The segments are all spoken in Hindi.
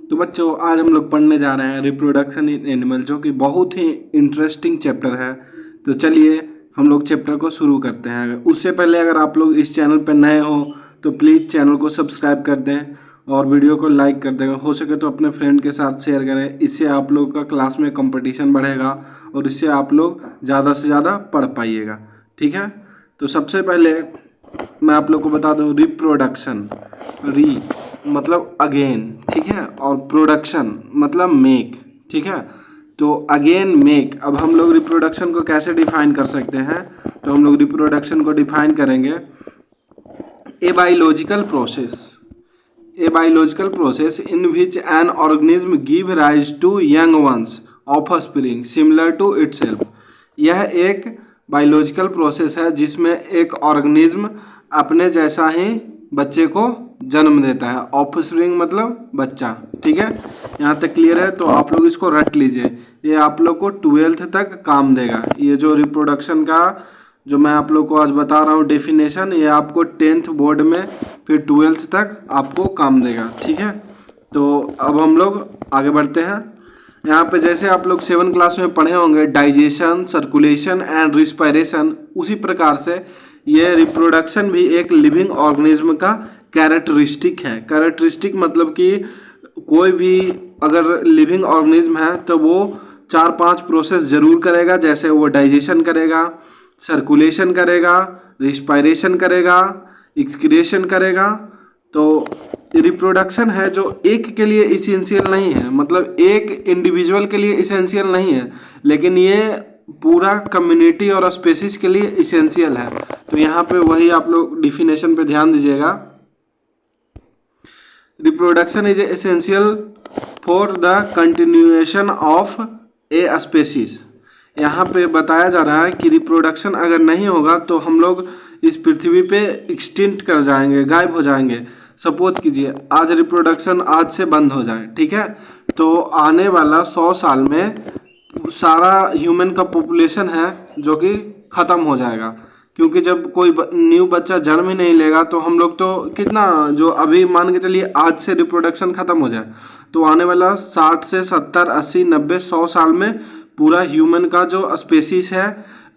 तो बच्चों आज हम लोग पढ़ने जा रहे हैं रिप्रोडक्शन इन एनिमल, जो कि बहुत ही इंटरेस्टिंग चैप्टर है। तो चलिए हम लोग चैप्टर को शुरू करते हैं। उससे पहले अगर आप लोग इस चैनल पर नए हो तो प्लीज़ चैनल को सब्सक्राइब कर दें और वीडियो को लाइक कर दें। हो सके तो अपने फ्रेंड के साथ शेयर करें, इससे आप लोग का क्लास में कंपटीशन बढ़ेगा और इससे आप लोग ज़्यादा से ज़्यादा पढ़ पाइएगा। ठीक है, तो सबसे पहले मैं आप लोग को बता दूं रिप्रोडक्शन, री मतलब अगेन, ठीक है, और प्रोडक्शन मतलब मेक, ठीक है। तो अगेन मेक, अब हम लोग रिप्रोडक्शन को कैसे डिफाइन कर सकते हैं, तो हम लोग रिप्रोडक्शन को डिफाइन करेंगे a biological process in which an organism give rise to young ones offspring similar to itself. यह एक बायोलॉजिकल प्रोसेस है जिसमें एक ऑर्गेनिज्म अपने जैसा ही बच्चे को जन्म देता है। ऑफस्प्रिंग मतलब बच्चा, ठीक है। यहाँ तक क्लियर है, तो आप लोग इसको रट लीजिए, ये आप लोग को 12th तक काम देगा। ये जो रिप्रोडक्शन का जो मैं आप लोग को आज बता रहा हूँ डेफिनेशन, ये आपको 10th बोर्ड में फिर 12th तक आपको काम देगा, ठीक है। तो अब हम लोग आगे बढ़ते हैं। यहाँ पे जैसे आप लोग 7 क्लास में पढ़े होंगे डाइजेशन, सर्कुलेशन एंड रिस्पायरेशन, उसी प्रकार से ये रिप्रोडक्शन भी एक लिविंग ऑर्गेनिज्म का कैरेक्टरिस्टिक है। कैरेक्टरिस्टिक मतलब कि कोई भी अगर लिविंग ऑर्गेनिज्म है तो वो 4-5 प्रोसेस जरूर करेगा, जैसे वो डाइजेशन करेगा, सर्कुलेशन करेगा, रिस्पायरेशन करेगा, एक्सक्रीशन करेगा। तो रिप्रोडक्शन है जो एक के लिए इसेंशियल नहीं है, मतलब एक इंडिविजुअल के लिए इसेंशियल नहीं है, लेकिन ये पूरा कम्युनिटी और स्पेसीज के लिए इसेंशियल है। तो यहाँ पे वही आप लोग डिफिनेशन पे ध्यान दीजिएगा। Reproduction is essential for the continuation of a species. यहाँ पे बताया जा रहा है कि रिप्रोडक्शन अगर नहीं होगा तो हम लोग इस पृथ्वी पे एक्सटिंक्ट कर जाएंगे, गायब हो जाएंगे। सपोज कीजिए आज रिप्रोडक्शन आज से बंद हो जाए, ठीक है, तो आने वाला 100 साल में सारा ह्यूमन का पॉपुलेशन है जो कि ख़त्म हो जाएगा। क्योंकि जब कोई न्यू बच्चा जन्म ही नहीं लेगा तो हम लोग तो कितना, जो अभी मान के चलिए आज से रिप्रोडक्शन ख़त्म हो जाए तो आने वाला 60 से 70, 80, 90, 100 साल में पूरा ह्यूमन का जो स्पेसीज है,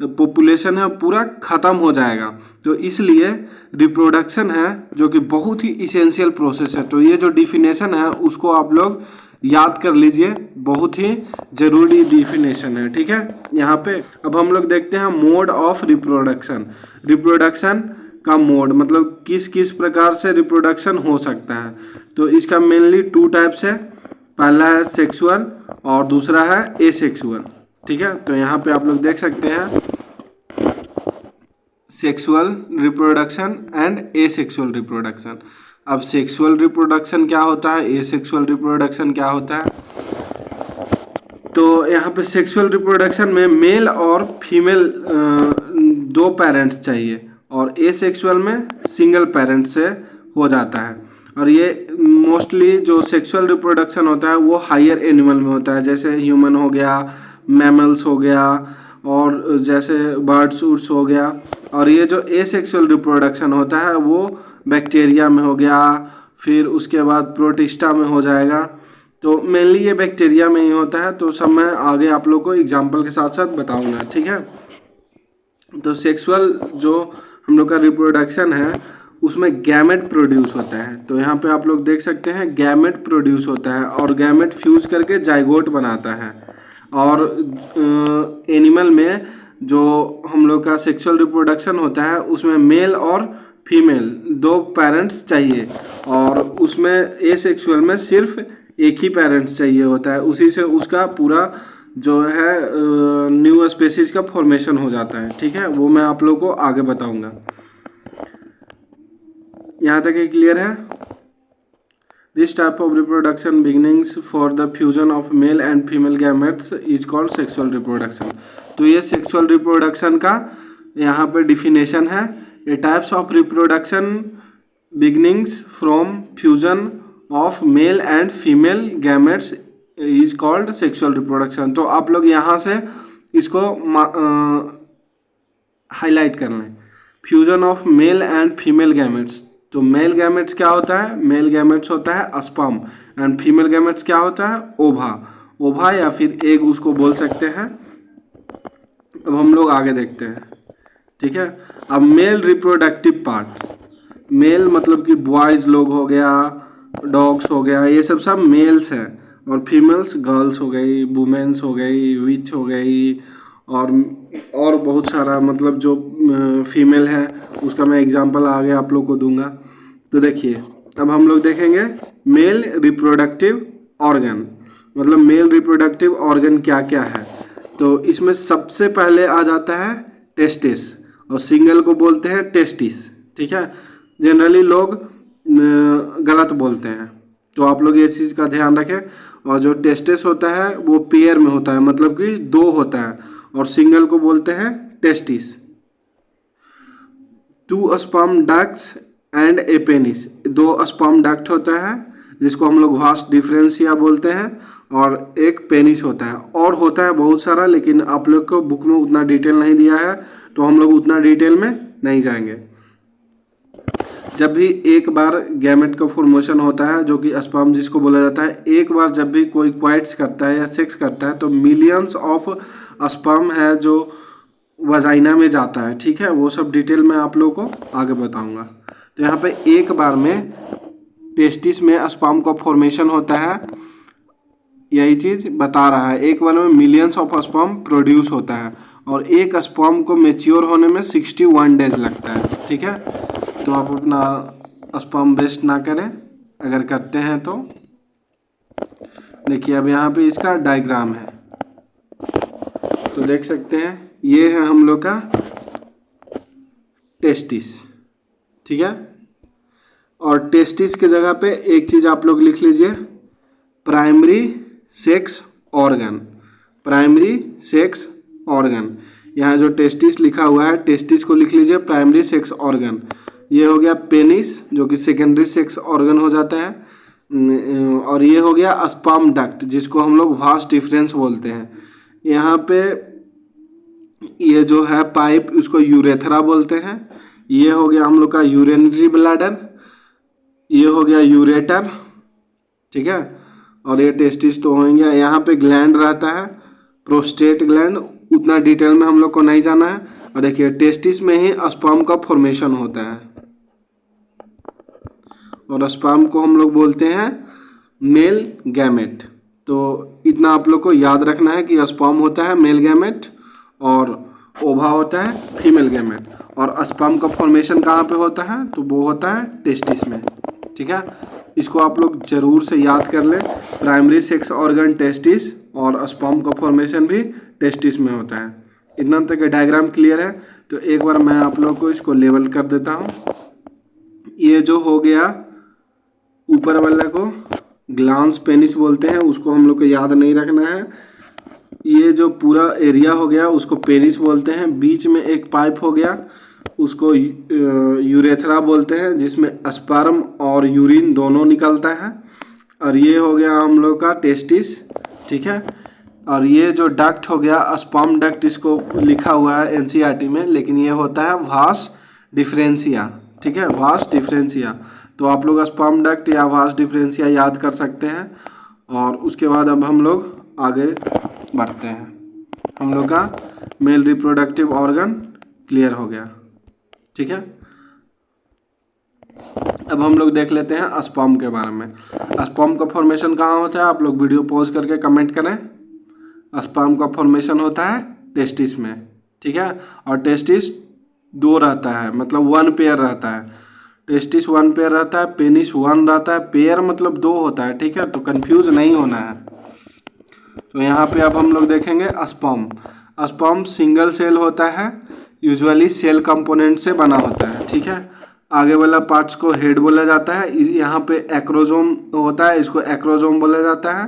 पॉपुलेशन है, पूरा ख़त्म हो जाएगा। तो इसलिए रिप्रोडक्शन है जो कि बहुत ही इसेंशियल प्रोसेस है। तो ये जो डिफिनेशन है उसको आप लोग याद कर लीजिए, बहुत ही ज़रूरी डिफिनेशन है, ठीक है। यहाँ पे अब हम लोग देखते हैं मोड ऑफ रिप्रोडक्शन। रिप्रोडक्शन का मोड मतलब किस किस प्रकार से रिप्रोडक्शन हो सकता है। तो इसका मेनली 2 टाइप्स है, पहला है सेक्सुअल और दूसरा है एसेक्सुअल, ठीक है। तो यहाँ पे आप लोग देख सकते हैं sexual reproduction and asexual reproduction. अब सेक्सुअल रिप्रोडक्शन क्या होता है, एसेक्सुअल रिप्रोडक्शन क्या होता है। तो यहाँ पे सेक्सुअल रिप्रोडक्शन में मेल और फीमेल 2 पेरेंट्स चाहिए और एसेक्सुअल में सिंगल पेरेंट से हो जाता है। और ये मोस्टली जो सेक्सुअल रिप्रोडक्शन होता है वो हायर एनिमल में होता है, जैसे ह्यूमन हो गया, मैमल्स हो गया और जैसे बर्ड्स उर्ड्स हो गया। और ये जो एसेक्सुअल रिप्रोडक्शन होता है वो बैक्टीरिया में हो गया, फिर उसके बाद प्रोटिस्टा में हो जाएगा। तो मेनली ये बैक्टीरिया में ही होता है। तो सब मैं आगे आप लोग को एग्जांपल के साथ साथ बताऊंगा, ठीक है। तो सेक्सुअल जो हम लोग का रिप्रोडक्शन है उसमें गैमेट प्रोड्यूस होता है। तो यहाँ पे आप लोग देख सकते हैं गैमेट प्रोड्यूस होता है और गैमेट फ्यूज करके जाइगोट बनाता है। और एनिमल में जो हम लोग का सेक्सुअल रिप्रोडक्शन होता है उसमें मेल और फीमेल 2 पेरेंट्स चाहिए और उसमें एसेक्सुअल में सिर्फ एक ही पेरेंट्स चाहिए होता है। उसी से उसका पूरा जो है न्यू स्पेसीज का फॉर्मेशन हो जाता है, ठीक है। वो मैं आप लोग को आगे बताऊंगा। यहाँ तक ये क्लियर है। This type of reproduction beginnings for the fusion of male and female gametes is called sexual reproduction. तो ये सेक्सुअल रिप्रोडक्शन का यहाँ पे डिफिनेशन है। A types of reproduction beginnings from fusion of male and female gametes is called sexual reproduction. तो आप लोग यहाँ से इसको हाईलाइट कर लें, fusion of male and female gametes. तो मेल गैमेट्स क्या होता है, मेल गैमेट्स होता है स्पर्म एंड फीमेल गैमेट्स क्या होता है, ओवा। ओवा या फिर एग उसको बोल सकते हैं। अब हम लोग आगे देखते हैं, ठीक है। अब मेल रिप्रोडक्टिव पार्ट, मेल मतलब कि बॉयज़ लोग हो गया, डॉग्स हो गया, ये सब मेल्स हैं, और फीमेल्स गर्ल्स हो गई, वुमेन्स हो गई, विच हो गई, और बहुत सारा मतलब जो फीमेल है उसका मैं एग्जांपल आगे आप लोग को दूंगा। तो देखिए अब हम लोग देखेंगे मेल रिप्रोडक्टिव ऑर्गन, मतलब मेल रिप्रोडक्टिव ऑर्गन क्या क्या है। तो इसमें सबसे पहले आ जाता है टेस्टिस, और सिंगल को बोलते हैं टेस्टिस, ठीक है। जनरली लोग गलत बोलते हैं, तो आप लोग ये चीज़ का ध्यान रखें। और जो टेस्टिस होता है वो पेयर में होता है, मतलब कि 2 होता है, और सिंगल को बोलते हैं testis. 2 sperm ducts and A penis, 2 sperm duct होता है जिसको हम लोग वास्ट डिफरेंशिया बोलते हैं, और एक पेनिस होता है, और होता है बहुत सारा, लेकिन आप लोग को बुक में उतना डिटेल नहीं दिया है तो हम लोग उतना डिटेल में नहीं जाएंगे। जब भी एक बार गैमेट का फॉर्मेशन होता है, जो कि स्पर्म जिसको बोला जाता है, एक बार जब भी कोई क्वाइट्स करता है या सेक्स करता है तो मिलियंस ऑफ स्पर्म है जो वजाइना में जाता है, ठीक है। वो सब डिटेल में आप लोगों को आगे बताऊंगा। तो यहाँ पे एक बार में टेस्टिस में स्पर्म का फॉर्मेशन होता है, यही चीज़ बता रहा है। एक बार में मिलियंस ऑफ स्पर्म प्रोड्यूस होता है, और एक स्पर्म को मेच्योर होने में 61 डेज लगता है, ठीक है। तो आप अपना स्पर्म वेस्ट ना करें, अगर करते हैं तो। देखिए अब यहाँ पे इसका डायग्राम है, तो देख सकते हैं ये है हम लोग का टेस्टिस, ठीक है। और टेस्टिस के जगह पे एक चीज़ आप लोग लिख लीजिए, primary sex organ, primary sex organ. यहाँ जो टेस्टिस लिखा हुआ है, टेस्टिस को लिख लीजिए प्राइमरी सेक्स ऑर्गन। ये हो गया पेनिस जो कि सेकेंडरी सेक्स ऑर्गन हो जाता है, और ये हो गया स्पर्म डक्ट जिसको हम लोग वास्ट डिफरेंस बोलते हैं। यहाँ पे ये जो है पाइप उसको यूरेथ्रा बोलते हैं। ये हो गया हम लोग का यूरिनरी ब्लैडर, ये हो गया यूरेटर, ठीक है। और ये टेस्टिस तो होंगे। यहाँ पे ग्लैंड रहता है, प्रोस्टेट ग्लैंड, उतना डिटेल में हम लोग को नहीं जाना है। और देखिए टेस्टिस में ही स्पर्म का फॉर्मेशन होता है, और स्पर्म को हम लोग बोलते हैं मेल गैमेट। तो इतना आप लोग को याद रखना है कि स्पर्म होता है मेल गैमेट और ओवा होता है फीमेल गैमेट। और स्पर्म का फॉर्मेशन कहाँ पे होता है, तो वो होता है टेस्टिस में, ठीक है। इसको आप लोग जरूर से याद कर लें, प्राइमरी सेक्स ऑर्गन टेस्टिस, और स्पर्म का फॉर्मेशन भी टेस्टिस में होता है। इतना तक डायग्राम क्लियर है। तो एक बार मैं आप लोग को इसको लेवल कर देता हूँ। ये जो हो गया ऊपर वाला को ग्लांस पेनिस बोलते हैं, उसको हम लोग को याद नहीं रखना है। ये जो पूरा एरिया हो गया उसको पेनिस बोलते हैं। बीच में एक पाइप हो गया, उसको यूरेथ्रा बोलते हैं, जिसमें स्पर्म और यूरिन दोनों निकलता है। और ये हो गया हम लोग का टेस्टिस, ठीक है। और ये जो डक्ट हो गया स्पर्म डक्ट, इसको लिखा हुआ है एनसीईआरटी में, लेकिन ये होता है वास डिफरेंशिया, ठीक है, वास डिफरेंशिया। तो आप लोग स्पर्म डक्ट या वास डिफरेंशिया याद कर सकते हैं। और उसके बाद अब हम लोग आगे बढ़ते हैं। हम लोग का मेल रिप्रोडक्टिव ऑर्गन क्लियर हो गया, ठीक है। अब हम लोग देख लेते हैं स्पर्म के बारे में। स्पर्म का फॉर्मेशन कहाँ होता है, आप लोग वीडियो पॉज करके कमेंट करें। स्पर्म का फॉर्मेशन होता है टेस्टिस में, ठीक है। और टेस्टिस 2 रहता है, मतलब 1 पेयर रहता है। टेस्टिस 1 पेयर रहता है, पेनिस 1 रहता है। पेयर मतलब 2 होता है, ठीक है, तो कंफ्यूज नहीं होना है। तो यहाँ पे अब हम लोग देखेंगे स्पर्म। स्पर्म सिंगल सेल होता है, यूजुअली सेल कंपोनेंट से बना होता है, ठीक है। आगे वाला पार्ट्स को हेड बोला जाता है। यहाँ पे एक्रोजोम होता है, इसको एक्रोजोम बोला जाता है,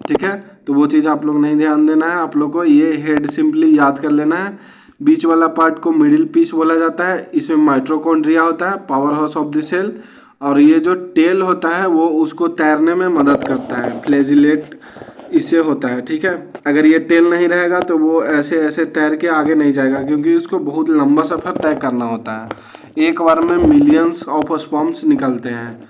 ठीक है। तो वो चीज़ आप लोग नहीं ध्यान देना है, आप लोग को ये हेड सिंपली याद कर लेना है। बीच वाला पार्ट को मिडिल पीस बोला जाता है, इसमें माइटोकॉन्ड्रिया होता है, power house of the cell. और ये जो टेल होता है वो उसको तैरने में मदद करता है, फ्लैजिलेट इससे होता है, ठीक है। अगर ये टेल नहीं रहेगा तो वो ऐसे ऐसे तैर के आगे नहीं जाएगा, क्योंकि उसको बहुत लंबा सफ़र तय करना होता है। एक बार में मिलियंस ऑफ स्पर्म्स निकलते हैं,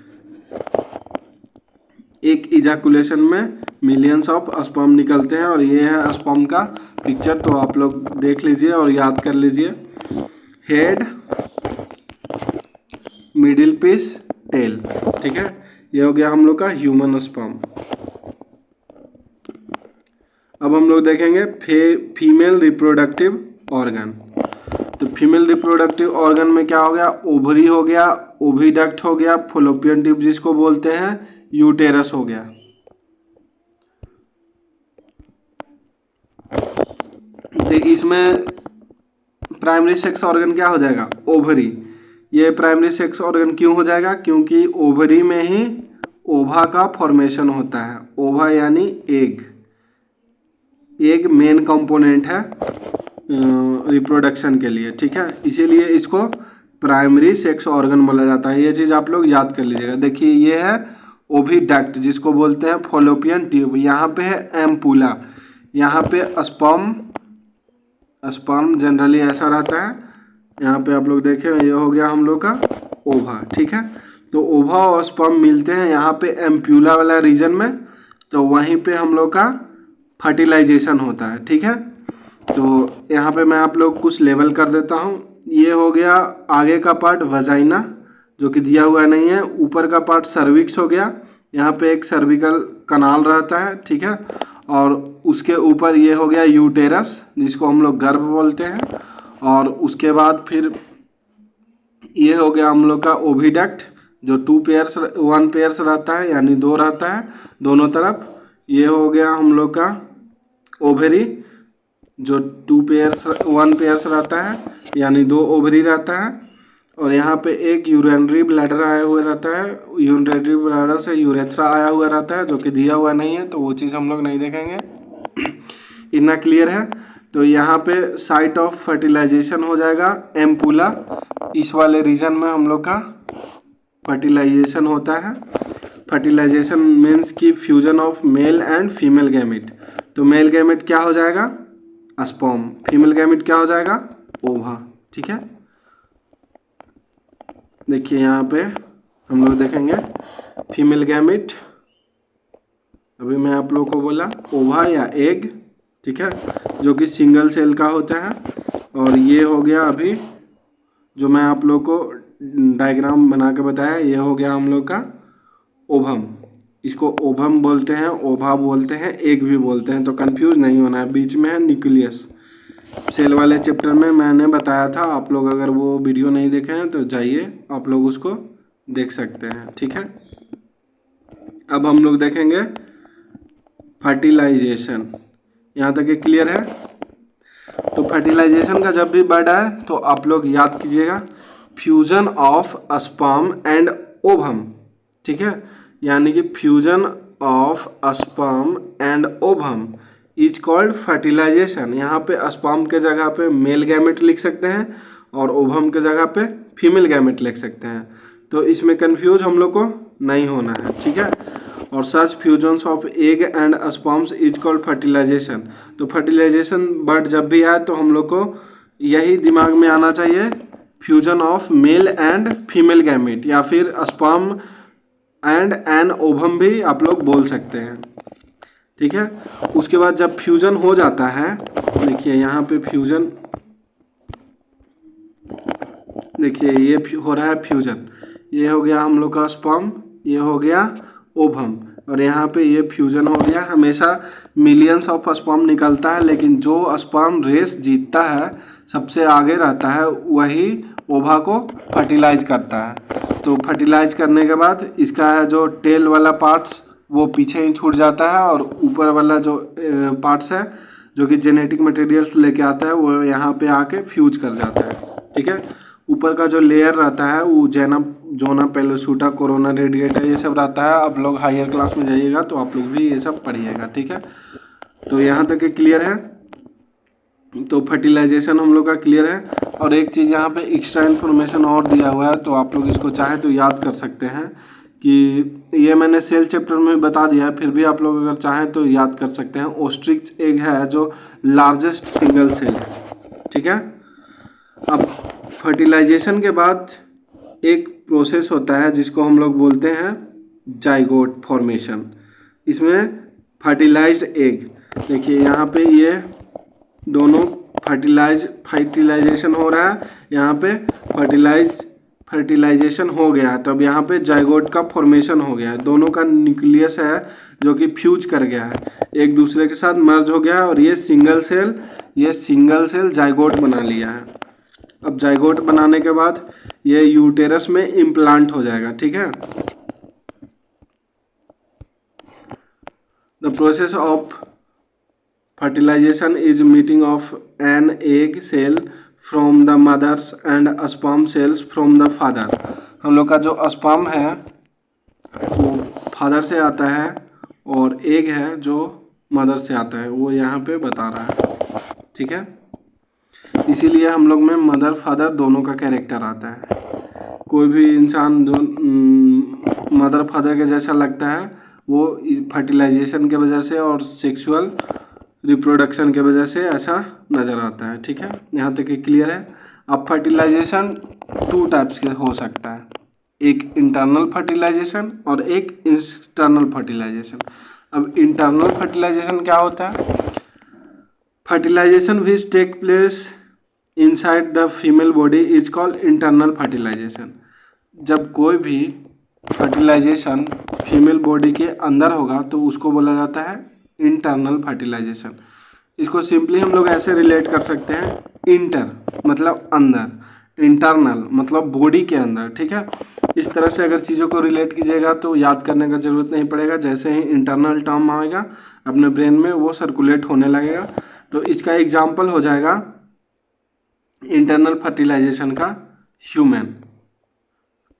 एक इजैकुलेशन में मिलियंस ऑफ स्पर्म निकलते हैं। और ये है स्पर्म का पिक्चर, तो आप लोग देख लीजिए और याद कर लीजिए। हेड, मिडिल पीस, टेल, ठीक है, ये हो गया हम लोग का ह्यूमन स्पर्म। अब हम लोग देखेंगे फीमेल रिप्रोडक्टिव ऑर्गन। तो फीमेल रिप्रोडक्टिव ऑर्गन में क्या हो गया, ओवरी हो गया, ओविडक्ट हो गया, फॉलोपियन ट्यूब जिसको बोलते हैं, यूटेरस हो गया। तो इसमें प्राइमरी सेक्स ऑर्गन क्या हो जाएगा, ओवरी। ये प्राइमरी सेक्स ऑर्गन क्यों हो जाएगा, क्योंकि ओवरी में ही ओवा का फॉर्मेशन होता है। ओवा यानी एग, एग मेन कंपोनेंट है रिप्रोडक्शन के लिए, ठीक है, इसीलिए इसको प्राइमरी सेक्स ऑर्गन बोला जाता है। ये चीज़ आप लोग याद कर लीजिएगा। देखिए ये है ओविडक्ट जिसको बोलते हैं फॉलोपियन ट्यूब, यहाँ पे है एम्पूला, यहाँ पे स्पर्म जनरली ऐसा रहता है। यहाँ पे आप लोग देखें, ये हो गया हम लोग का ओवा, ठीक है। तो ओवा और स्पर्म मिलते हैं यहाँ पे एम्पूला वाला रीजन में, तो वहीं पे हम लोग का फर्टिलाइजेशन होता है, ठीक है। तो यहाँ पे मैं आप लोग कुछ लेवल कर देता हूँ। ये हो गया आगे का पार्ट वजाइना, जो कि दिया हुआ नहीं है। ऊपर का पार्ट सर्विक्स हो गया, यहाँ पे एक सर्विकल कनाल रहता है, ठीक है। और उसके ऊपर ये हो गया यूटेरस, जिसको हम लोग गर्भ बोलते हैं। और उसके बाद फिर ये हो गया हम लोग का ओविडक्ट, जो 1 पेयर्स रहता है, यानी 2 रहता है दोनों तरफ। ये हो गया हम लोग का ओवरी, जो 1 पेयर्स रहता है, यानी 2 ओवरी रहता है। और यहाँ पे एक यूरिनरी ब्लैडर आया हुआ रहता है, यूरिनरी ब्लैडर से यूरेथ्रा आया हुआ रहता है, जो कि दिया हुआ नहीं है, तो वो चीज़ हम लोग नहीं देखेंगे। इतना क्लियर है। तो यहाँ पे साइट ऑफ फर्टिलाइजेशन हो जाएगा एम्पूला, इस वाले रीजन में हम लोग का फर्टिलाइजेशन होता है। फर्टिलाइजेशन मीन्स की fusion of male and female gamete. तो मेल गैमेट क्या हो जाएगा, स्पर्म, फीमेल गैमेट क्या हो जाएगा, ओवा, ठीक है। देखिए यहाँ पे हम लोग देखेंगे फीमेल गैमेट, अभी मैं आप लोगों को बोला ओवा या एग, ठीक है, जो कि सिंगल सेल का होता है। और ये हो गया अभी जो मैं आप लोग को डायग्राम बना के बताया, ये हो गया हम लोग का ओवम। इसको ओवम बोलते हैं, ओवा बोलते हैं, एग भी बोलते हैं, तो कंफ्यूज नहीं होना है। बीच में है न्यूक्लियस। सेल वाले चैप्टर में मैंने बताया था, आप लोग अगर वो वीडियो नहीं देखे हैं तो जाइए आप लोग उसको देख सकते हैं, ठीक है। अब हम लोग देखेंगे फर्टिलाइजेशन, यहाँ तक ये क्लियर है। तो फर्टिलाइजेशन का जब भी वर्ड आए तो आप लोग याद कीजिएगा, fusion of sperm and ovum, ठीक है, यानी कि fusion of sperm and ovum is called fertilisation. यहाँ पे स्पर्म के जगह पे मेल गैमेट लिख सकते हैं और ओवम के जगह पे फीमेल गैमेट लिख सकते हैं, तो इसमें कंफ्यूज हम लोग को नहीं होना है, ठीक है। और सच fusions of egg and sperms is called fertilisation. तो फर्टिलाइजेशन वर्ड जब भी आए तो हम लोग को यही दिमाग में आना चाहिए, fusion of male and female gamete, या फिर स्पर्म एंड एन ओवम भी आप लोग बोल सकते हैं, ठीक है। उसके बाद जब फ्यूजन हो जाता है, देखिए यहाँ पे फ्यूजन, देखिए ये हो रहा है फ्यूजन, ये हो गया हम लोग का स्पर्म, ये हो गया ओवम, और यहाँ पे ये फ्यूजन हो गया। हमेशा मिलियंस ऑफ स्पर्म निकलता है, लेकिन जो स्पर्म रेस जीतता है, सबसे आगे रहता है, वही ओवा को फर्टिलाइज करता है। तो फर्टिलाइज करने के बाद इसका जो टेल वाला पार्ट्स वो पीछे ही छूट जाता है, और ऊपर वाला जो पार्ट्स है जो कि जेनेटिक मटेरियल्स लेके आता है, वो यहाँ पे आके फ्यूज कर जाता है, ठीक है। ऊपर का जो लेयर रहता है वो जोना पेलोसूटा कोरोना रेडिएटा ये सब रहता है। आप लोग हायर क्लास में जाइएगा तो आप लोग भी ये सब पढ़िएगा, ठीक है। तो यहाँ तक ये क्लियर है। तो फर्टिलाइजेशन हम लोग का क्लियर है। और एक चीज़ यहाँ पे एक्स्ट्रा इन्फॉर्मेशन और दिया हुआ है, तो आप लोग इसको चाहे तो याद कर सकते हैं कि ये मैंने सेल चैप्टर में बता दिया है, फिर भी आप लोग अगर चाहें तो याद कर सकते हैं। ओस्ट्रिच एग है जो लार्जेस्ट सिंगल सेल है, ठीक है। अब फर्टिलाइजेशन के बाद एक प्रोसेस होता है जिसको हम लोग बोलते हैं जाइगोट फॉर्मेशन। इसमें फर्टिलाइज्ड एग, देखिए यहाँ पे ये दोनों फर्टिलाइजेशन हो रहा है, यहाँ पे फर्टिलाइजेशन हो गया है, तब यहाँ पे जाइगोट का फॉर्मेशन हो गया है। दोनों का न्यूक्लियस है जो कि फ्यूज कर गया है, एक दूसरे के साथ मर्ज हो गया है और ये सिंगल सेल जाइगोट बना लिया है। अब जाइगोट बनाने के बाद ये यूटेरस में इम्प्लांट हो जाएगा, ठीक है। The process of fertilisation is meeting of an egg cell from the mother's and sperm cells from the father. हम लोग का जो स्पर्म है वो फादर से आता है और एग है जो मदर से आता है, वो यहाँ पे बता रहा है, ठीक है। इसीलिए हम लोग में मदर फादर दोनों का कैरेक्टर आता है। कोई भी इंसान जो मदर फादर के जैसा लगता है वो फर्टिलाइजेशन के वजह से और सेक्सुअल रिप्रोडक्शन के वजह से ऐसा नज़र आता है, ठीक है। यहाँ तक क्लियर है। अब फर्टिलाइजेशन 2 टाइप्स के हो सकता है, एक इंटरनल फर्टिलाइजेशन और एक एक्सटर्नल फर्टिलाइजेशन। अब इंटरनल फर्टिलाइजेशन क्या होता है? Fertilisation which take place inside the female body is called internal fertilisation. जब कोई भी फर्टिलाइजेशन फीमेल बॉडी के अंदर होगा तो उसको बोला जाता है इंटरनल फर्टिलाइजेशन। इसको सिंपली हम लोग ऐसे रिलेट कर सकते हैं, इंटर मतलब अंदर, इंटरनल मतलब बॉडी के अंदर, ठीक है। इस तरह से अगर चीज़ों को रिलेट कीजिएगा तो याद करने का ज़रूरत नहीं पड़ेगा। जैसे ही इंटरनल टर्म आएगा अपने ब्रेन में वो सर्कुलेट होने लगेगा। तो इसका एग्जाम्पल हो जाएगा इंटरनल फर्टिलाइजेशन का ह्यूमन,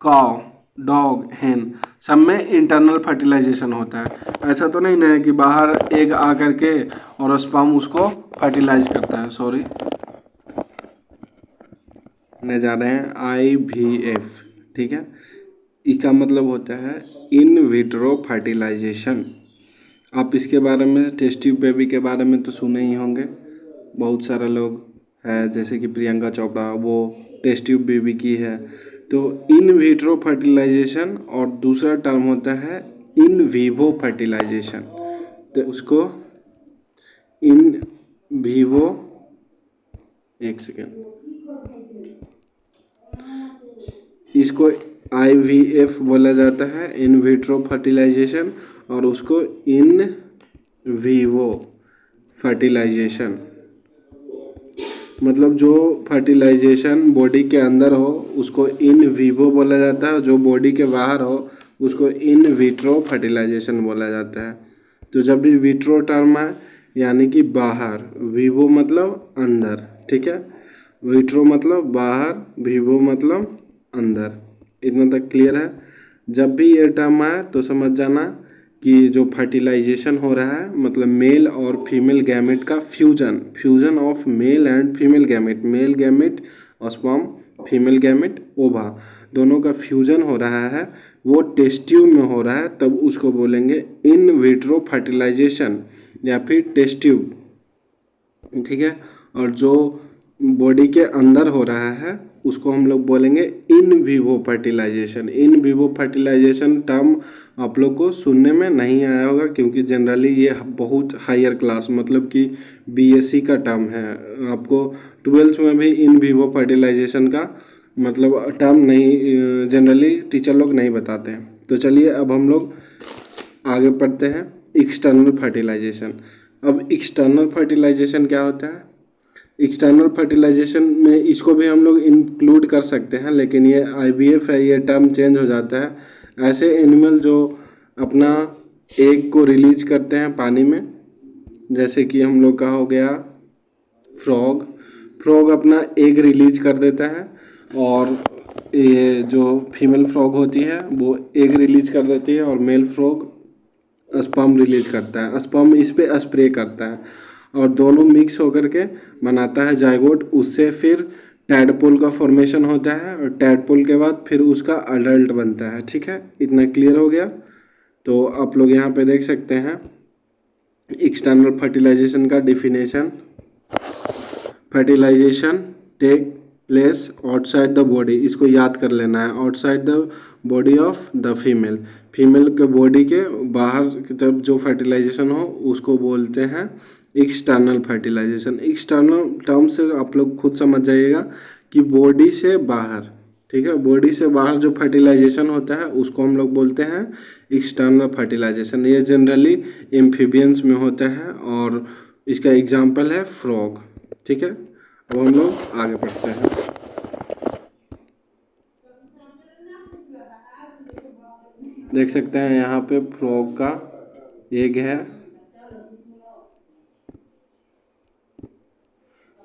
काउ, डॉग, हेन, सब में इंटरनल फर्टिलाइजेशन होता है। ऐसा तो नहीं ना है कि बाहर एग आ करके और स्पर्म उसको फर्टिलाइज करता है। सॉरी, ने जा रहे हैं IVF, ठीक है। इसका मतलब होता है इन विट्रो फर्टिलाइजेशन। आप इसके बारे में, टेस्ट ट्यूब बेबी के बारे में तो सुने ही होंगे। बहुत सारे लोग है जैसे कि प्रियंका चोपड़ा, वो टेस्ट ट्यूब बेबी की है। तो इन विट्रो फर्टिलाइजेशन और दूसरा टर्म होता है इन वीवो फर्टिलाइजेशन। तो उसको इन वीवो, एक सेकेंड, इसको IVF बोला जाता है, इन विट्रो फर्टिलाइजेशन, और उसको इन वीवो फर्टिलाइजेशन मतलब जो फर्टिलाइजेशन बॉडी के अंदर हो उसको इन वीवो बोला जाता है, जो बॉडी के बाहर हो उसको इन विट्रो फर्टिलाइजेशन बोला जाता है। तो जब भी विट्रो टर्म है यानी कि बाहर, वीवो मतलब अंदर, ठीक है। विट्रो मतलब बाहर, वीवो मतलब अंदर। इतना तक क्लियर है। जब भी ये टर्म आए तो समझ जाना कि जो फर्टिलाइजेशन हो रहा है मतलब मेल और फीमेल गैमेट का fusion of male and female gamete, male gamete sperm, female gamete ओवा, दोनों का फ्यूजन हो रहा है, वो टेस्ट ट्यूब में हो रहा है, तब उसको बोलेंगे इन विट्रो फर्टिलाइजेशन या फिर टेस्ट ट्यूब, ठीक है। और जो बॉडी के अंदर हो रहा है उसको हम लोग बोलेंगे in vivo fertilisation. In vivo fertilisation term आप लोग को सुनने में नहीं आया होगा क्योंकि जनरली ये बहुत हायर क्लास मतलब कि BSc का टर्म है। आपको 12th में भी इन वीवो फर्टिलाइजेशन का मतलब टर्म नहीं, जनरली टीचर लोग नहीं बताते हैं। तो चलिए अब हम लोग आगे पढ़ते हैं एक्सटर्नल फर्टिलाइजेशन। अब एक्सटर्नल फर्टिलाइजेशन क्या होता है? एक्सटर्नल फर्टिलाइजेशन में इसको भी हम लोग इंक्लूड कर सकते हैं, लेकिन ये IVF है, ये टर्म चेंज हो जाता है। ऐसे एनिमल जो अपना एग को रिलीज करते हैं पानी में, जैसे कि हम लोग का हो गया फ्रॉग अपना एग रिलीज कर देता है, और ये जो फीमेल फ्रॉग होती है वो एग रिलीज कर देती है, और मेल फ्रॉग स्पर्म रिलीज करता है। स्पर्म इस पे स्प्रे करता है और दोनों मिक्स होकर के बनाता है जाइगोट। उससे फिर टैडपोल का फॉर्मेशन होता है और टैडपोल के बाद फिर उसका अडल्ट बनता है, ठीक है। इतना क्लियर हो गया। तो आप लोग यहाँ पे देख सकते हैं एक्सटर्नल फर्टिलाइजेशन का definition. Fertilisation take place outside the body, इसको याद कर लेना है, outside the body of the female, female के बॉडी के बाहर की तरफ जो फर्टिलाइजेशन हो उसको बोलते हैं एक्सटर्नल फर्टिलाइजेशन। एक्सटर्नल टर्म से आप लोग खुद समझ जाइएगा कि बॉडी से बाहर, ठीक है, बॉडी से बाहर जो फर्टिलाइजेशन होता है उसको हम लोग बोलते हैं एक्सटर्नल फर्टिलाइजेशन। ये जनरली एम्फीबियंस में होता है और इसका एग्जाम्पल है फ्रॉग। ठीक है, अब हम लोग आगे बढ़ते हैं। देख सकते हैं यहाँ पे फ्रॉग का एग है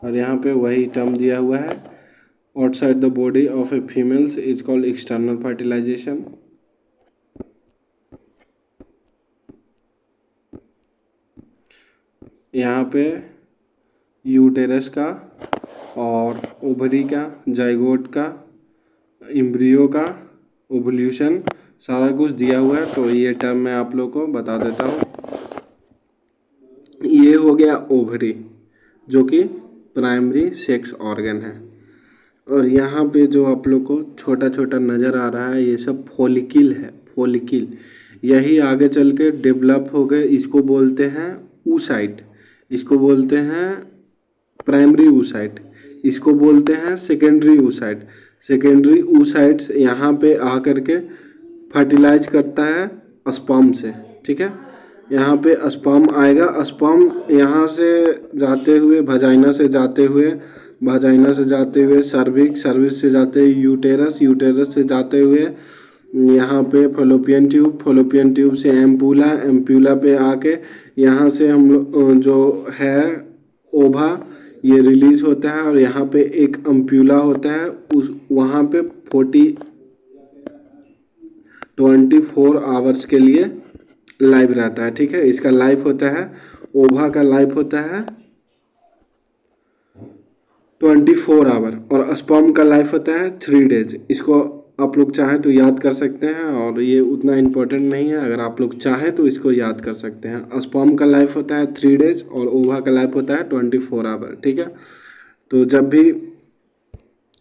और यहाँ पे वही टर्म दिया हुआ है, outside the body of a females is called external fertilisation. यहाँ पे यूटेरस का और ओवरी का, जाइगोट का, एम्ब्रियो का, ओवल्यूशन सारा कुछ दिया हुआ है। तो ये टर्म मैं आप लोग को बता देता हूँ। ये हो गया ओवरी जो कि प्राइमरी सेक्स ऑर्गन है, और यहाँ पे जो आप लोग को छोटा छोटा नज़र आ रहा है ये सब फॉलिकिल है। फॉलिकिल यही आगे चल के डेवलप हो गए, इसको बोलते हैं oocyte, इसको बोलते हैं प्राइमरी oocyte, इसको बोलते हैं सेकेंडरी oocyte। सेकेंडरी oocytes यहाँ पे आकर के फर्टिलाइज करता है स्पर्म से। ठीक है, यहाँ पे स्पर्म आएगा, स्पर्म यहाँ से जाते हुए वजाइना से जाते हुए, वजाइना से जाते हुए सर्विक्स, सर्विक्स से जाते हुए यूटेरस, यूटेरस से जाते हुए यहाँ पे फलोपियन ट्यूब, फलोपियन ट्यूब से एम्पूला, एम्पूला पे आके यहाँ से हम लोग जो है ओभा ये रिलीज होता है, और यहाँ पे एक एम्पूला होता है, उस वहाँ पे 24 आवर्स के लिए लाइव रहता है। ठीक है, इसका लाइफ होता है, ओभा का लाइफ होता है 24 आवर, और स्पर्म का लाइफ होता है 3 डेज। इसको आप लोग चाहें तो याद कर सकते हैं, और ये उतना इम्पोर्टेंट नहीं है, अगर आप लोग चाहें तो इसको याद कर सकते हैं। स्पर्म का लाइफ होता है 3 डेज और ओभा का लाइफ होता है 24 आवर। ठीक है, तो जब भी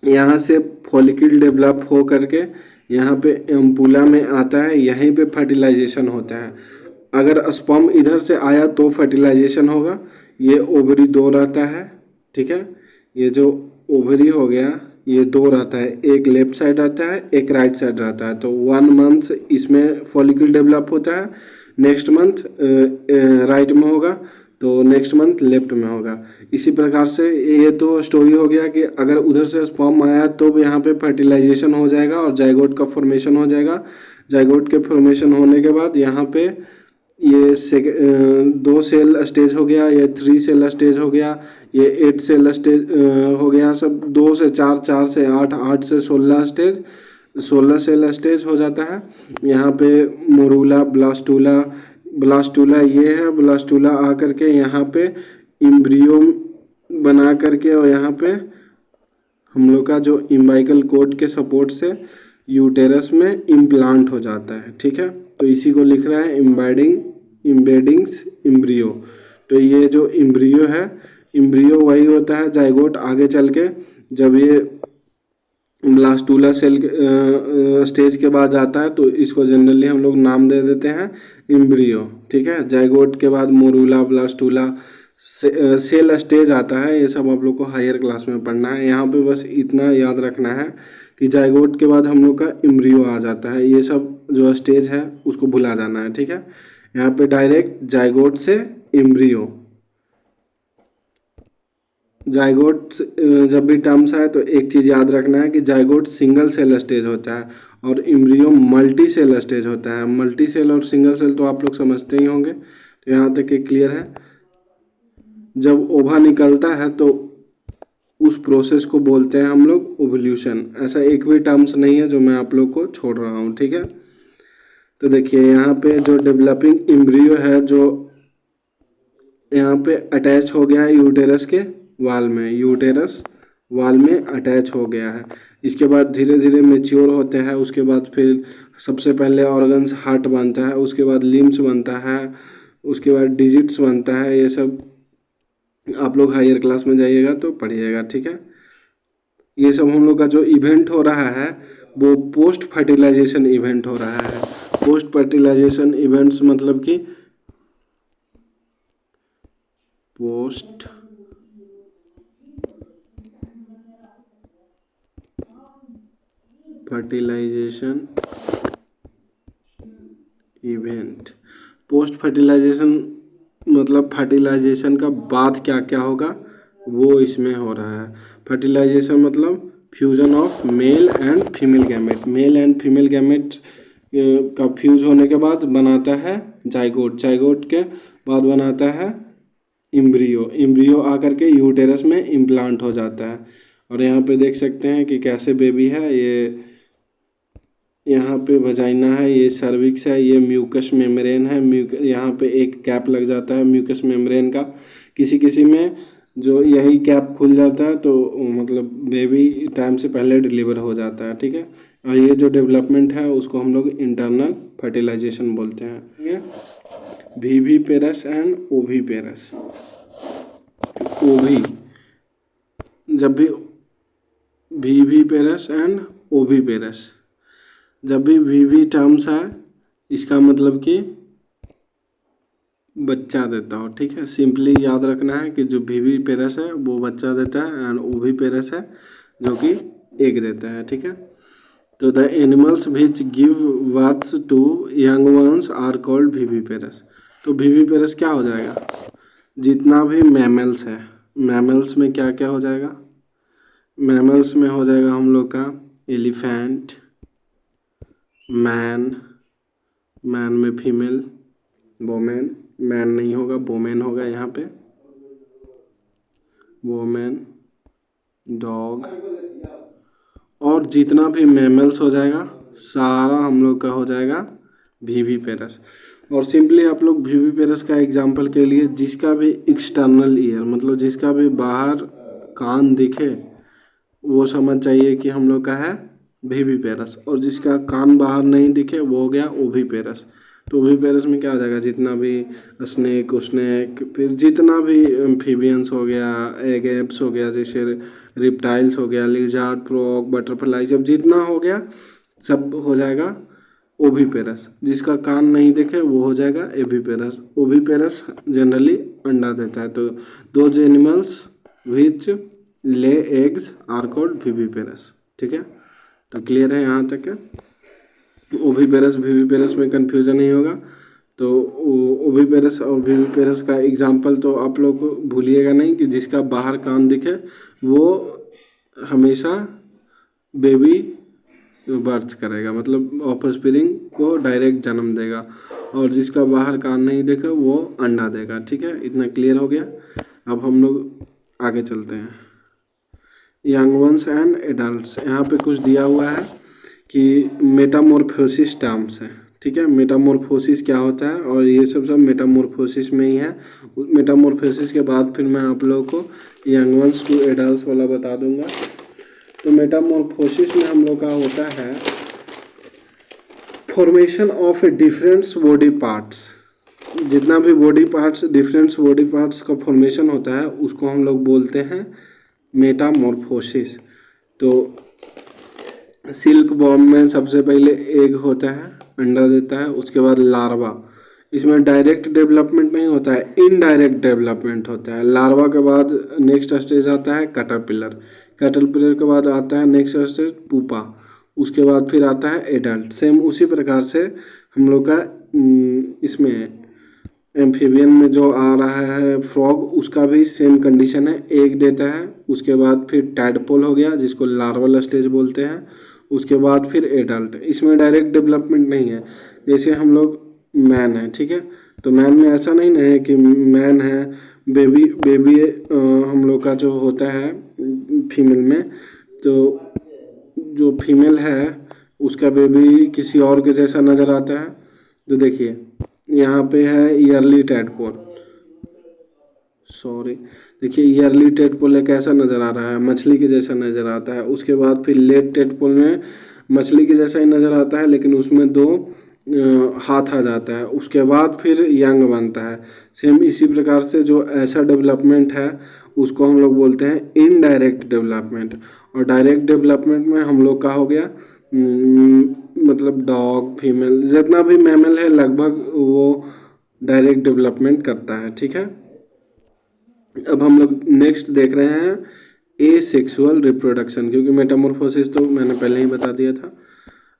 यहाँ से फॉलिकल डेवलप हो करके यहाँ पे एम्पूला में आता है, यहीं पे फर्टिलाइजेशन होता है। अगर स्पर्म इधर से आया तो फर्टिलाइजेशन होगा। ये ओवरी 2 रहता है। ठीक है, ये जो ओवरी हो गया ये 2 रहता है, एक लेफ्ट साइड रहता है, एक राइट साइड रहता है। तो 1 मंथ इसमें फॉलिकल डेवलप होता है, नेक्स्ट मंथ राइट में होगा, तो नेक्स्ट मंथ लेफ्ट में होगा। इसी प्रकार से ये तो स्टोरी हो गया कि अगर उधर से स्पर्म आया तो यहाँ पे फर्टिलाइजेशन हो जाएगा और जाइगोट का फॉर्मेशन हो जाएगा। जाइगोट के फॉर्मेशन होने के बाद यहाँ पे ये 2 सेल स्टेज हो गया, ये 3 सेल स्टेज हो गया, ये 8 सेल स्टेज हो गया, सब 2 से 4, 4 से 8, 8 से 16 स्टेज, 16 सेल स्टेज हो जाता है। यहाँ पे मोरूला, ब्लास्टूला, ब्लास्टूला ये है, ब्लास्टूला आकर के यहाँ पे एम्ब्रियो बना करके, और यहाँ पे हम लोग का जो इम्बाइकल कोड के सपोर्ट से यूटेरस में इम्प्लांट हो जाता है। ठीक है, तो इसी को लिख रहा है इम्बेडिंग्स एम्ब्रियो। तो ये जो एम्ब्रियो है, एम्ब्रियो वही होता है जाइगोट आगे चल के, जब ये ब्लास्टूला सेल स्टेज के बाद जाता है तो इसको जनरली हम लोग नाम दे देते हैं एम्ब्रियो। ठीक है, जाइगोट के बाद मोरूला, ब्लास्टूला, सेल स्टेज आता है। ये सब आप लोग को हायर क्लास में पढ़ना है। यहाँ पे बस इतना याद रखना है कि जाइगोट के बाद हम लोग का एम्ब्रियो आ जाता है। ये सब जो स्टेज है उसको भुला जाना है। ठीक है, यहाँ पे डायरेक्ट जाइगोट से एम्ब्रियो। जाइगोट जब भी टर्म्स आए तो एक चीज़ याद रखना है कि जाइगोट सिंगल सेल स्टेज होता है और एम्ब्रियो मल्टी सेल स्टेज होता है। मल्टी सेल और सिंगल सेल तो आप लोग समझते ही होंगे, तो यहाँ तक ये क्लियर है। जब ओवा निकलता है तो उस प्रोसेस को बोलते हैं हम लोग ओवल्यूशन। ऐसा एक भी टर्म्स नहीं है जो मैं आप लोग को छोड़ रहा हूँ। ठीक है, तो देखिए यहाँ पे जो डेवलपिंग एम्ब्रियो है जो यहाँ पे अटैच हो गया है यूटेरस के वाल में, यूटेरस वाल में अटैच हो गया है। इसके बाद धीरे धीरे मैच्योर होते हैं। उसके बाद फिर सबसे पहले ऑर्गन्स हार्ट बनता है, उसके बाद लिम्स बनता है, उसके बाद डिजिट्स बनता है। ये सब आप लोग हायर क्लास में जाइएगा तो पढ़िएगा। ठीक है, ये सब हम लोग का जो इवेंट हो रहा है वो पोस्ट फर्टिलाइजेशन इवेंट हो रहा है। पोस्ट फर्टिलाइजेशन इवेंट्स मतलब कि post fertilisation event. Post fertilisation मतलब फर्टिलाइजेशन का बाद क्या क्या होगा वो इसमें हो रहा है। फर्टिलाइजेशन मतलब fusion of male and female gamete. Mail and female gamete का फ्यूज होने के बाद बनाता है जाइगोट। जाइगोट के बाद बनाता है इम्ब्रियो। इम्ब्रियो आकर के यूटेरस में इम्प्लांट हो जाता है। और यहाँ पे देख सकते हैं कि कैसे बेबी है। ये यहाँ पे वजाइना है, ये सर्विक्स है, ये म्यूकस मेम्ब्रेन है। यहाँ पे एक कैप लग जाता है म्यूकस मेम्ब्रेन का। किसी किसी में जो यही कैप खुल जाता है तो मतलब बेबी टाइम से पहले डिलीवर हो जाता है। ठीक है, और ये जो डेवलपमेंट है उसको हम लोग इंटरनल फर्टिलाइजेशन बोलते हैं। वीवी पेरस एंड ओवी पेरस। ओवी जब भी वीवी पेरस एंड ओवी पेरस जब भी वीवी टर्म्स है इसका मतलब कि बच्चा देता हो। ठीक है, सिंपली याद रखना है कि जो वीवी पेरस है वो बच्चा देता है एंड ओवी पेरस है जो कि एग देता है। ठीक है, तो the animals which give birth to young ones are called viviparous. तो वीवी पेरस क्या हो जाएगा, जितना भी मैमल्स है, मैमल्स में क्या क्या हो जाएगा, मैमल्स में हो जाएगा हम लोग का एलिफेंट, मैन, मैन में फीमेल वोमेन, मैन नहीं होगा वोमेन होगा यहाँ पे, वोमेन, डॉग, और जितना भी मैमल्स हो जाएगा सारा हम लोग का हो जाएगा वीवी पेरस। और सिंपली आप लोग वीवी पेरस का एग्जांपल के लिए जिसका भी एक्सटर्नल ईयर मतलब जिसका भी बाहर कान दिखे वो समझ जाइए कि हम लोग का है वीवी पेरस। और जिसका कान बाहर नहीं दिखे वो हो गया ओवी पेरस। तो ओवी पेरस में क्या हो जाएगा, जितना भी स्नेक उसनेक फिर जितना भी एम्फीबियंस हो गया, एग एप्स हो गया, जैसे रिप्टाइल्स हो गया, लिजार्ड, फ्रॉग, बटरफ्लाई, जब जितना हो गया सब हो जाएगा ओवी पेरस। जिसका कान नहीं देखे वो हो जाएगा एवी पेरस। ओवी पेरस जनरली अंडा देता है। तो those animals which lay eggs are called viviparous. ठीक है, तो क्लियर है यहाँ तक है। ओवी पेरस वीवी पेरस में कंफ्यूजन नहीं होगा। तो ओवी पेरस और वीवी पेरस का एग्जाम्पल तो आप लोग भूलिएगा नहीं कि जिसका बाहर कान दिखे वो हमेशा बेबी बर्थ करेगा, मतलब ऑफस्प्रिंग को डायरेक्ट जन्म देगा। और जिसका बाहर कान नहीं दिखे वो अंडा देगा। ठीक है, इतना क्लियर हो गया। अब हम लोग आगे चलते हैं। यंग वंस एंड एडल्ट्स, यहाँ पे कुछ दिया हुआ है कि मेटामॉर्फोसिस टर्म्स है। ठीक है, मेटामॉर्फोसिस क्या होता है और ये सब मेटामॉर्फोसिस में ही है। मेटामॉर्फोसिस के बाद फिर मैं आप लोगों को यंग वंस टू एडल्ट्स वाला बता दूंगा। तो मेटामॉर्फोसिस में हम लोग का होता है formation of different body parts. जितना भी body parts different body parts का फॉर्मेशन होता है उसको हम लोग बोलते हैं मेटामॉर्फोसिस। तो सिल्क वॉर्म में सबसे पहले एग होता है, अंडा देता है, उसके बाद लार्वा। इसमें डायरेक्ट डेवलपमेंट नहीं होता है, इनडायरेक्ट डेवलपमेंट होता है। लार्वा के बाद नेक्स्ट स्टेज आता है कैटरपिलर। कैटरपिलर के बाद आता है नेक्स्ट स्टेज पुपा। उसके बाद फिर आता है एडल्ट। सेम उसी प्रकार से हम लोग का इसमें एम्फीबियन में जो आ रहा है फ्रॉग, उसका भी सेम कंडीशन है, एग देता है, उसके बाद फिर टैडपोल हो गया जिसको लार्वल स्टेज बोलते हैं, उसके बाद फिर एडल्ट। इसमें डायरेक्ट डेवलपमेंट नहीं है। जैसे हम लोग मैन है, ठीक है, तो मैन में ऐसा नहीं है कि मैन है बेबी हम लोग का जो होता है फीमेल में, तो जो फीमेल है उसका बेबी किसी और के जैसा नज़र आता है। तो देखिए यहाँ पे है ईयरली टैडपोल, सॉरी, देखिए ईयरली टैडपोल कैसा नज़र आ रहा है, मछली के जैसा नज़र आता है। उसके बाद फिर लेट टैडपोल में मछली के जैसा ही नज़र आता है लेकिन उसमें दो हाथ आ जाता है। उसके बाद फिर यंग बनता है। सेम इसी प्रकार से जो ऐसा डेवलपमेंट है उसको हम लोग बोलते हैं इनडायरेक्ट डेवलपमेंट। और डायरेक्ट डेवलपमेंट में हम लोग का हो गया मतलब डॉग, फीमेल, जितना भी मैमल है लगभग वो डायरेक्ट डेवलपमेंट करता है, ठीक है। अब हम लोग नेक्स्ट देख रहे हैं एसेक्सुअल रिप्रोडक्शन, क्योंकि मेटामॉर्फोसिस तो मैंने पहले ही बता दिया था।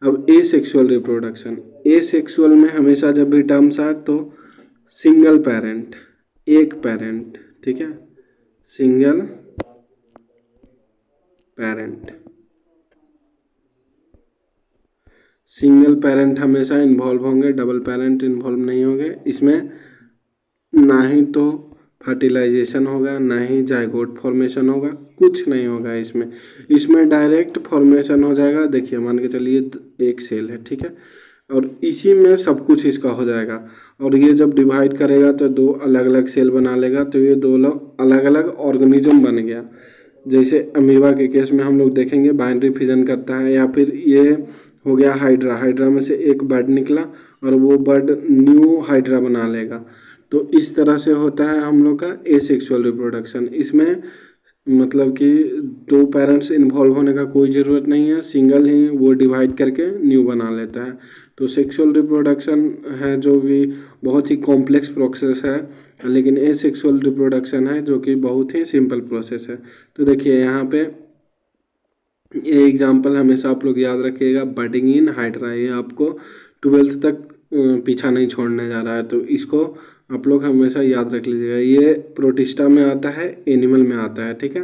अब एसेक्सुअल रिप्रोडक्शन, एसेक्सुअल में हमेशा जब भी टर्म्स आए तो सिंगल पेरेंट, एक पेरेंट, ठीक है, सिंगल पेरेंट, सिंगल पेरेंट हमेशा इन्वॉल्व होंगे, डबल पेरेंट इन्वॉल्व नहीं होंगे। इसमें ना ही तो फर्टिलाइजेशन होगा, ना ही जाइगोट फॉर्मेशन होगा, कुछ नहीं होगा इसमें। इसमें डायरेक्ट फॉर्मेशन हो जाएगा। देखिए मान के चलिए एक सेल है, ठीक है, और इसी में सब कुछ इसका हो जाएगा। और ये जब डिवाइड करेगा तो दो अलग अलग सेल बना लेगा, तो ये दो अलग अलग ऑर्गेनिज्म बन गया। जैसे अमीबा के केस में हम लोग देखेंगे बाइनरी फिजन करता है, या फिर ये हो गया हाइड्रा, हाइड्रा में से एक बर्ड निकला और वो बर्ड न्यू हाइड्रा बना लेगा। तो इस तरह से होता है हम लोग का एसेक्सुअल रिप्रोडक्शन। इसमें मतलब कि दो पेरेंट्स इन्वॉल्व होने का कोई ज़रूरत नहीं है, सिंगल ही वो डिवाइड करके न्यू बना लेता है। तो सेक्सुअल रिप्रोडक्शन है जो कि बहुत ही कॉम्प्लेक्स प्रोसेस है, लेकिन एसेक्सुअल रिप्रोडक्शन है जो कि बहुत ही सिंपल प्रोसेस है। तो देखिए यहाँ पे ये एग्जांपल हमेशा आप लोग याद रखिएगा, बडिंग इन हाइड्रा, ये आपको 12th तक पीछा नहीं छोड़ने जा रहा है, तो इसको आप लोग हमेशा याद रख लीजिएगा। ये प्रोटिस्टा में आता है, एनिमल में आता है, ठीक है।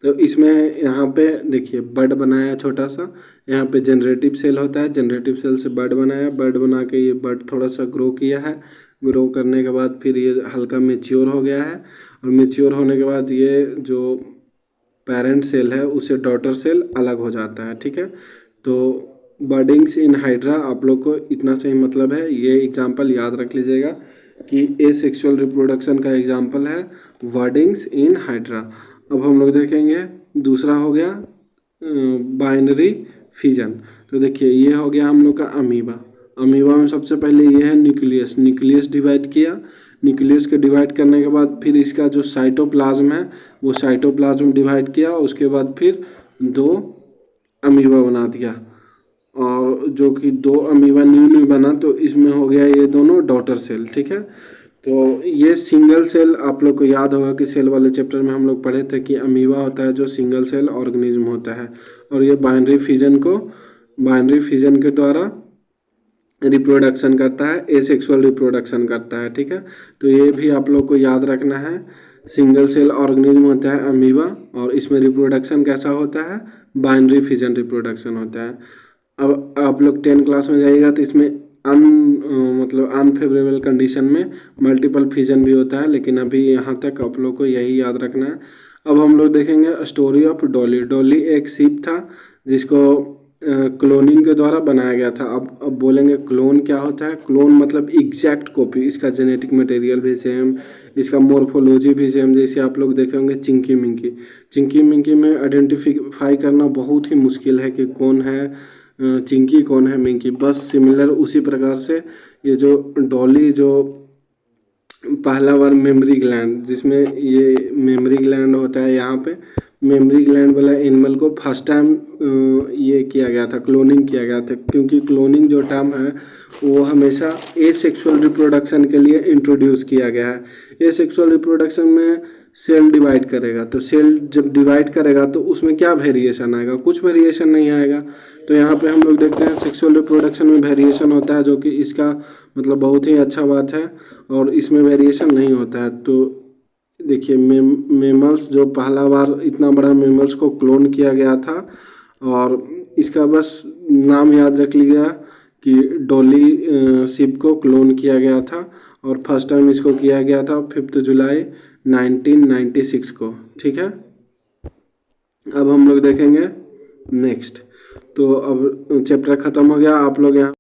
तो इसमें यहाँ पे देखिए बर्ड बनाया छोटा सा, यहाँ पे जनरेटिव सेल होता है, जनरेटिव सेल से बर्ड बनाया, बर्ड बना के ये बर्ड थोड़ा सा ग्रो किया है, ग्रो करने के बाद फिर ये हल्का मेच्योर हो गया है, और मेच्योर होने के बाद ये जो पेरेंट सेल है उससे डॉटर सेल अलग हो जाता है, ठीक है। तो बर्डिंग्स इन हाइड्रा आप लोग को इतना सही मतलब है, ये एग्जांपल याद रख लीजिएगा कि एसेक्सुअल रिप्रोडक्शन का एग्जांपल है बर्डिंग्स इन हाइड्रा। अब हम लोग देखेंगे दूसरा हो गया बाइनरी फिजन। तो देखिए ये हो गया हम लोग का अमीबा। अमीबा में सबसे पहले ये है न्यूक्लियस, न्यूक्लियस डिवाइड किया, न्यूक्लियस के डिवाइड करने के बाद फिर इसका जो साइटोप्लाज्म है वो साइटोप्लाज्म डिवाइड किया, उसके बाद फिर दो अमीबा बना दिया, और जो कि दो अमीबा न्यू बना, तो इसमें हो गया ये दोनों डॉटर सेल, ठीक है। तो ये सिंगल सेल आप लोग को याद होगा कि सेल वाले चैप्टर में हम लोग पढ़े थे कि अमीबा होता है जो सिंगल सेल ऑर्गेनिज्म होता है, और ये बाइनरी फिजन के द्वारा रिप्रोडक्शन करता है, एसेक्सुअल रिप्रोडक्शन करता है, ठीक है। तो ये भी आप लोग को याद रखना है, सिंगल सेल ऑर्गेनिज्म होता है अमीबा, और इसमें रिप्रोडक्शन कैसा होता है, बाइनरी फिजन रिप्रोडक्शन होता है। अब आप लोग 10 क्लास में जाइएगा तो इसमें मतलब अनफेवरेबल कंडीशन में मल्टीपल फिजन भी होता है, लेकिन अभी यहाँ तक आप लोग को यही याद रखना है। अब हम लोग देखेंगे स्टोरी ऑफ डॉली। डॉली एक शिप था जिसको क्लोनिंग के द्वारा बनाया गया था। अब बोलेंगे क्लोन क्या होता है। क्लोन मतलब एग्जैक्ट कॉपी, इसका जेनेटिक मटेरियल भी सेम, इसका मोर्फोलॉजी भी सेम। जैसे आप लोग देखे होंगे चिंकी मिंकी, चिंकी मिंकी में आइडेंटिफाई करना बहुत ही मुश्किल है कि कौन है चिंकी कौन है मिंकी, बस सिमिलर उसी प्रकार से ये जो डॉली जो पहला बार मेमोरी ग्लैंड, जिसमें ये मेमोरी ग्लैंड होता है, यहाँ पे मेमोरी ग्लैंड वाला एनिमल को फर्स्ट टाइम ये किया गया था, क्लोनिंग किया गया था, क्योंकि क्लोनिंग जो टर्म है वो हमेशा एसेक्सुअल रिप्रोडक्शन के लिए इंट्रोड्यूस किया गया है। एसेक्सुअल रिप्रोडक्शन में सेल डिवाइड करेगा, तो सेल जब डिवाइड करेगा तो उसमें क्या वेरिएशन आएगा, कुछ वेरिएशन नहीं आएगा। तो यहाँ पे हम लोग देखते हैं सेक्सुअल रिप्रोडक्शन में वेरिएशन होता है, जो कि इसका मतलब बहुत ही अच्छा बात है, और इसमें वेरिएशन नहीं होता है। तो देखिए मेमल्स जो पहला बार इतना बड़ा मेमल्स को क्लोन किया गया था, और इसका बस नाम याद रख लिया कि डॉली शिप को क्लोन किया गया था, और फर्स्ट टाइम इसको किया गया था 5 जुलाई 1996 को, ठीक है। अब हम लोग देखेंगे नेक्स्ट। तो अब चैप्टर ख़त्म हो गया। आप लोग यहाँ